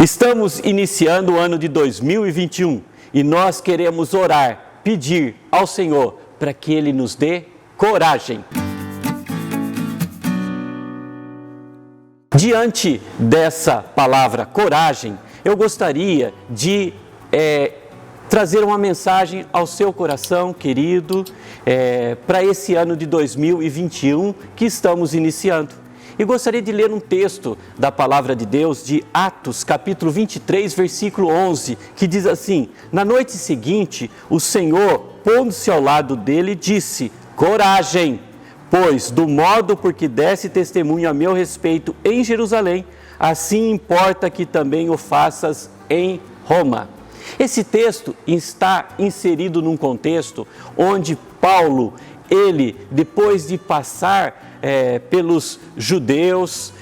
Estamos iniciando o ano de 2021 e nós queremos orar, pedir ao Senhor para que Ele nos dê coragem. Diante dessa palavra coragem, eu gostaria de trazer uma mensagem ao seu coração, querido, para esse ano de 2021 que estamos iniciando. E gostaria de ler um texto da palavra de Deus de Atos, capítulo 23, versículo 11, que diz assim: Na noite seguinte, o Senhor, pondo-se ao lado dele, disse: Coragem, pois do modo por que desse testemunho a meu respeito em Jerusalém, assim importa que também o faças em Roma. Esse texto está inserido num contexto onde Paulo, ele, depois de passar pelos judeus,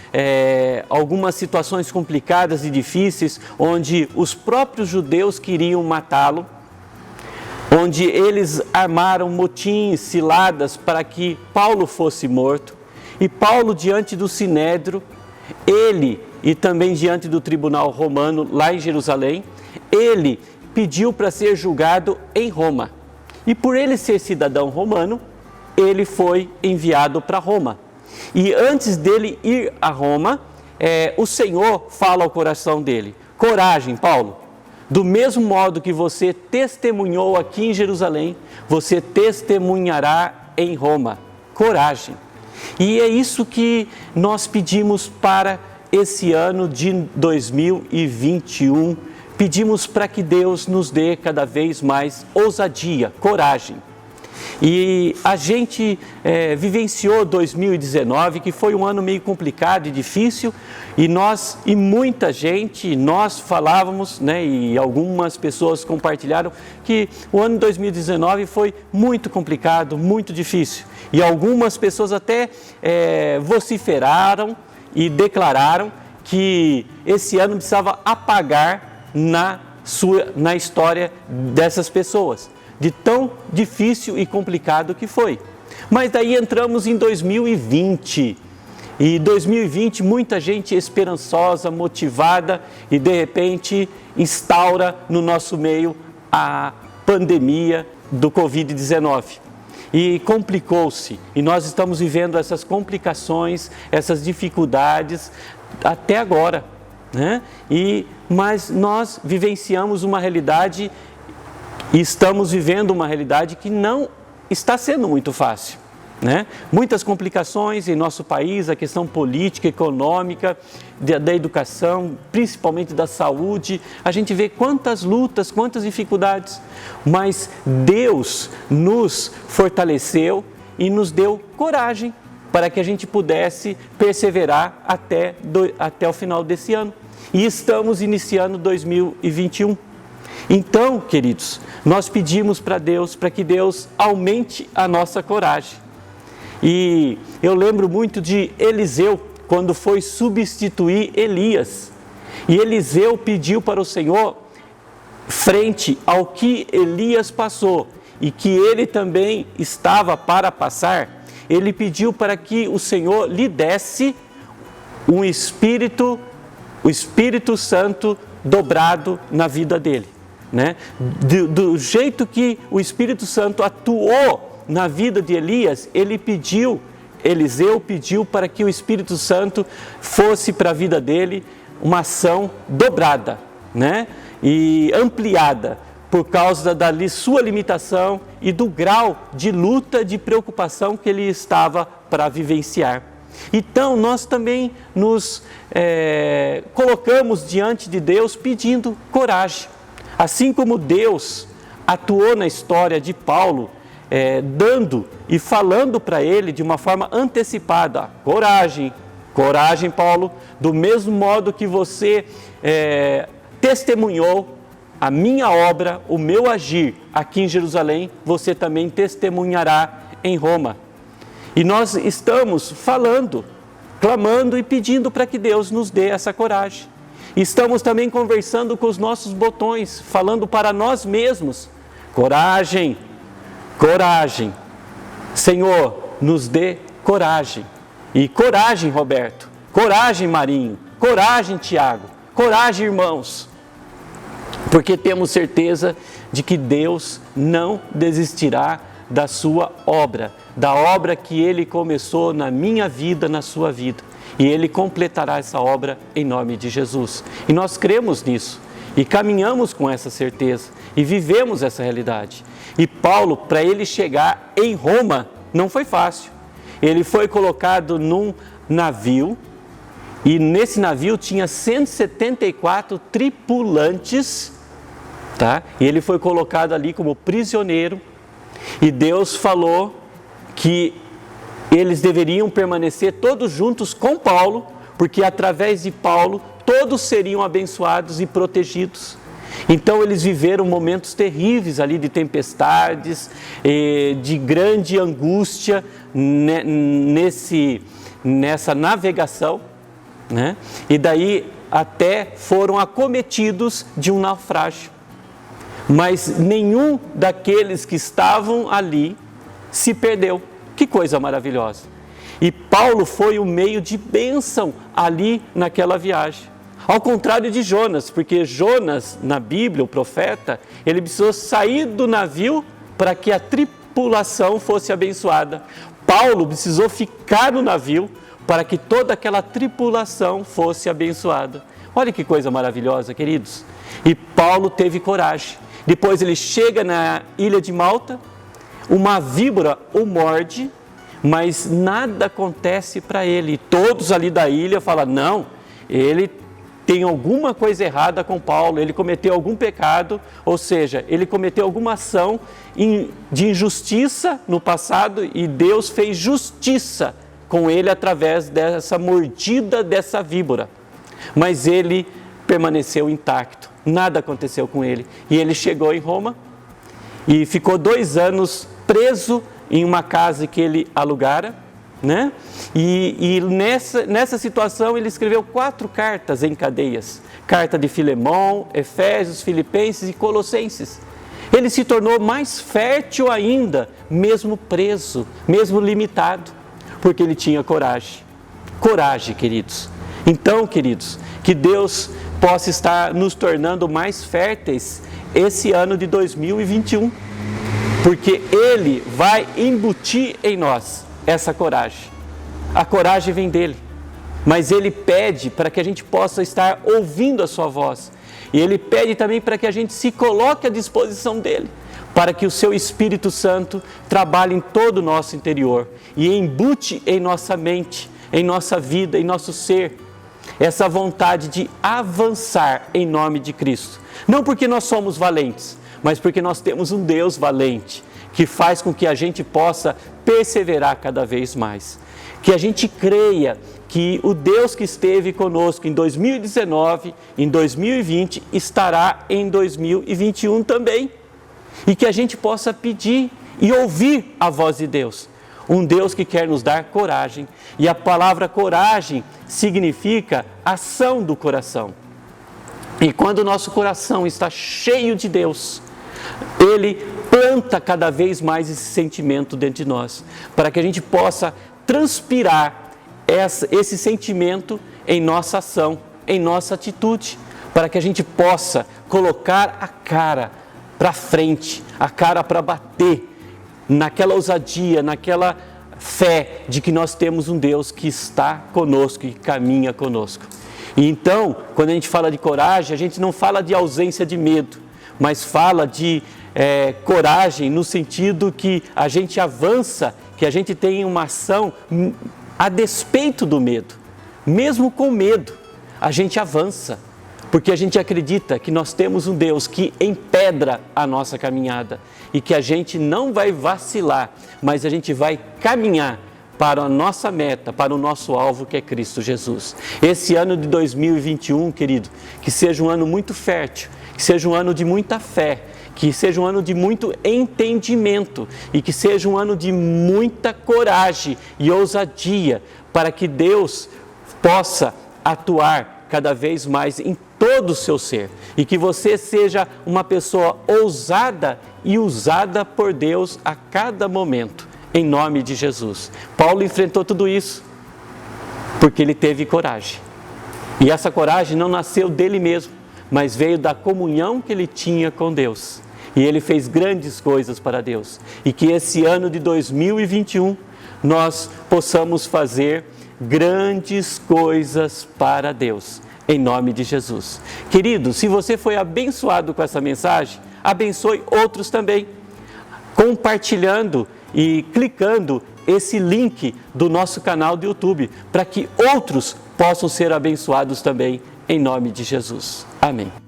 algumas situações complicadas e difíceis, onde os próprios judeus queriam matá-lo, onde eles armaram motins, ciladas para que Paulo fosse morto, e Paulo, diante do Sinédrio, ele e também diante do tribunal romano lá em Jerusalém, ele pediu para ser julgado em Roma. E por ele ser cidadão romano, ele foi enviado para Roma. E antes dele ir a Roma, o Senhor fala ao coração dele: Coragem, Paulo, do mesmo modo que você testemunhou aqui em Jerusalém, você testemunhará em Roma. Coragem. E é isso que nós pedimos para esse ano de 2021. Pedimos para que Deus nos dê cada vez mais ousadia, coragem. E a gente vivenciou 2019, que foi um ano meio complicado e difícil, e muita gente, nós falávamos, e algumas pessoas compartilharam que o ano de 2019 foi muito complicado, muito difícil. E algumas pessoas até vociferaram e declararam que esse ano precisava apagar na história dessas pessoas, de tão difícil e complicado que foi. Mas daí entramos em 2020, e 2020 muita gente esperançosa, motivada, e de repente instaura no nosso meio a pandemia do Covid-19. E complicou-se, e nós estamos vivendo essas complicações, essas dificuldades até agora, Mas nós vivenciamos uma realidade e estamos vivendo uma realidade que não está sendo muito fácil, Muitas complicações em nosso país, a questão política, econômica, da educação, principalmente da saúde. A gente vê quantas lutas, quantas dificuldades, mas Deus nos fortaleceu e nos deu coragem para que a gente pudesse perseverar até o final desse ano. E estamos iniciando 2021. Então, queridos, nós pedimos para Deus, para que Deus aumente a nossa coragem. E eu lembro muito de Eliseu, quando foi substituir Elias. E Eliseu pediu para o Senhor, frente ao que Elias passou, e que ele também estava para passar, ele pediu para que o Senhor lhe desse o Espírito Santo dobrado na vida dele, Do jeito que o Espírito Santo atuou na vida de Elias, Eliseu pediu para que o Espírito Santo fosse para a vida dele uma ação dobrada, E ampliada, por causa da sua limitação e do grau de luta, de preocupação que ele estava para vivenciar. Então, nós também nos colocamos diante de Deus pedindo coragem. Assim como Deus atuou na história de Paulo, dando e falando para ele de uma forma antecipada: coragem, coragem, Paulo, do mesmo modo que você testemunhou a minha obra, o meu agir aqui em Jerusalém, você também testemunhará em Roma. E nós estamos falando, clamando e pedindo para que Deus nos dê essa coragem. Estamos também conversando com os nossos botões, falando para nós mesmos: coragem, coragem. Senhor, nos dê coragem. E coragem, Roberto, coragem, Marinho, coragem, Tiago, Coragem, irmãos, porque temos certeza de que Deus não desistirá da sua obra, da obra que Ele começou na minha vida, na sua vida. E Ele completará essa obra em nome de Jesus. E nós cremos nisso, e caminhamos com essa certeza, e vivemos essa realidade. E Paulo, para ele chegar em Roma, não foi fácil. Ele foi colocado num navio, e nesse navio tinha 174 tripulantes, tá? E ele foi colocado ali como prisioneiro, e Deus falou que eles deveriam permanecer todos juntos com Paulo, porque através de Paulo todos seriam abençoados e protegidos. Então eles viveram momentos terríveis ali de tempestades, de grande angústia nessa navegação, né? E daí até foram acometidos de um naufrágio. Mas nenhum daqueles que estavam ali se perdeu. Que coisa maravilhosa! E Paulo foi o meio de bênção ali naquela viagem. Ao contrário de Jonas, porque Jonas, na Bíblia, o profeta, ele precisou sair do navio para que a tripulação fosse abençoada. Paulo precisou ficar no navio para que toda aquela tripulação fosse abençoada. Olha que coisa maravilhosa, queridos. E Paulo teve coragem. Depois ele chega na ilha de Malta, uma víbora o morde, mas nada acontece para ele. Todos ali da ilha falam, não, ele tem alguma coisa errada com Paulo, ele cometeu algum pecado, ou seja, ele cometeu alguma ação de injustiça no passado e Deus fez justiça com ele através dessa mordida dessa víbora. Mas ele permaneceu intacto, nada aconteceu com ele. E ele chegou em Roma e ficou 2 anos preso em uma casa que ele alugara, né? E nessa situação ele escreveu 4 cartas em cadeias. Carta de Filemão, Efésios, Filipenses e Colossenses. Ele se tornou mais fértil ainda, mesmo preso, mesmo limitado, porque ele tinha coragem. Coragem, queridos. Então, queridos, que Deus possa estar nos tornando mais férteis esse ano de 2021, porque Ele vai embutir em nós essa coragem. A coragem vem dEle, mas Ele pede para que a gente possa estar ouvindo a sua voz, e Ele pede também para que a gente se coloque à disposição dEle, para que o Seu Espírito Santo trabalhe em todo o nosso interior e embute em nossa mente, em nossa vida, em nosso ser, essa vontade de avançar em nome de Cristo. Não porque nós somos valentes, mas porque nós temos um Deus valente, que faz com que a gente possa perseverar cada vez mais. Que a gente creia que o Deus que esteve conosco em 2019, em 2020, estará em 2021 também. E que a gente possa pedir e ouvir a voz de Deus. Um Deus que quer nos dar coragem. E a palavra coragem significa ação do coração. E quando o nosso coração está cheio de Deus, Ele planta cada vez mais esse sentimento dentro de nós, para que a gente possa transpirar esse sentimento em nossa ação, em nossa atitude, para que a gente possa colocar a cara para frente, a cara para bater, naquela ousadia, naquela fé de que nós temos um Deus que está conosco e caminha conosco. E então, quando a gente fala de coragem, a gente não fala de ausência de medo, mas fala de coragem no sentido que a gente avança, que a gente tem uma ação a despeito do medo. Mesmo com medo, a gente avança, porque a gente acredita que nós temos um Deus que empedra a nossa caminhada e que a gente não vai vacilar, mas a gente vai caminhar para a nossa meta, para o nosso alvo, que é Cristo Jesus. Esse ano de 2021, querido, que seja um ano muito fértil, que seja um ano de muita fé, que seja um ano de muito entendimento e que seja um ano de muita coragem e ousadia, para que Deus possa atuar cada vez mais em todo o seu ser e que você seja uma pessoa ousada e usada por Deus a cada momento, em nome de Jesus. Paulo enfrentou tudo isso porque ele teve coragem. E essa coragem não nasceu dele mesmo, mas veio da comunhão que ele tinha com Deus. E ele fez grandes coisas para Deus. E que esse ano de 2021 nós possamos fazer grandes coisas para Deus, em nome de Jesus. Querido, se você foi abençoado com essa mensagem, abençoe outros também, compartilhando e clicando esse link do nosso canal do YouTube, para que outros possam ser abençoados também, em nome de Jesus. Amém.